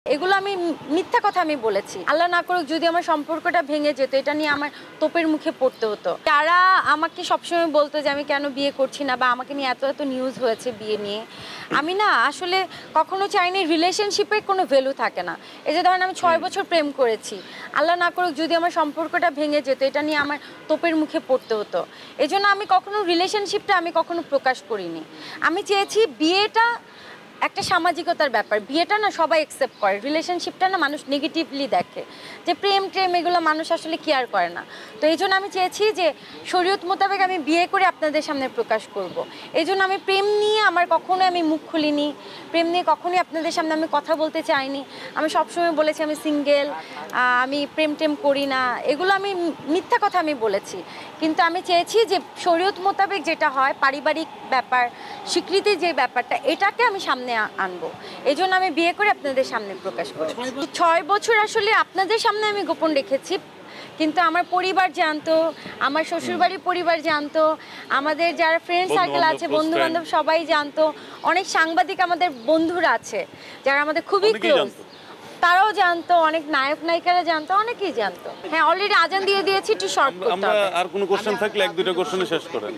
এগুলো আমি মিথ্যা কথা আমি বলেছি। আল্লাহ না করুক যদি আমার সম্পর্কটা ভেঙে যেত, এটা নিয়ে আমার তোপের মুখে পড়তে হতো। তারা আমাকে সবসময় বলতো যে আমি কেন বিয়ে করছি না, বা আমাকে নিয়ে এত এত নিউজ হয়েছে বিয়ে নিয়ে। আমি না আসলে কখনো চাইনি রিলেশনশিপের কোনো ভ্যালু থাকে না। এই যে ধরেন আমি 6 বছর প্রেম করেছি, আল্লাহ না করুক যদি আমার সম্পর্কটা ভেঙে যেত, এটা নিয়ে আমার তোপের মুখে পড়তে হতো। এই জন্য আমি কখনো রিলেশনশিপটা আমি কখনো প্রকাশ করিনি। আমি চেয়েছি বিয়েটা একটা সামাজিকতার ব্যাপার, বিয়েটা না সবাই অ্যাকসেপ্ট করে, রিলেশনশিপটা না মানুষ নেগেটিভলি দেখে, যে প্রেম ট্রেম এগুলো মানুষ আসলে কেয়ার করে না। তো এই জন্য আমি চেয়েছি যে শরীয়ত মোতাবেক আমি বিয়ে করে আপনাদের সামনে প্রকাশ করব। এই জন্য আমি প্রেম নিয়ে আমার কখনোই আমি মুখ খুলিনি, প্রেম নিয়ে কখনোই আপনাদের সামনে আমি কথা বলতে চাইনি। আমি সবসময় বলেছি আমি সিঙ্গেল, আমি প্রেম টেম করি না, এগুলো আমি মিথ্যা কথা আমি বলেছি। কিন্তু আমি চেয়েছি যে শরীয়ত মোতাবেক যেটা হয়, পারিবারিক ব্যাপার, স্বীকৃতির যে ব্যাপারটা, এটাকে আমি সামনে আনবো। এই জন্য আমি বিয়ে করে আপনাদের সামনে প্রকাশ করি। 6 বছর আসলে আপনাদের সামনে আমি গোপন রেখেছি, কিন্তু আমার পরিবার জানতো, আমার শ্বশুরবাড়ির পরিবার জানতো, আমাদের যারা ফ্রেন্ড সার্কেল আছে, বন্ধু বান্ধব সবাই জানতো, অনেক সাংবাদিক আমাদের বন্ধুরা আছে যারা আমাদের খুবই ক্লোজ, তারাও জানতো, অনেক নায়ক নায়িকারা জানতো, অনেকেই জানতো। হ্যাঁ, অলরেডি আজান দিয়ে দিয়েছি, একটু শর্ট করতে হবে। আর কোনো কোশ্চেন থাকলে এক দুটো কোশ্চেনে শেষ করেন।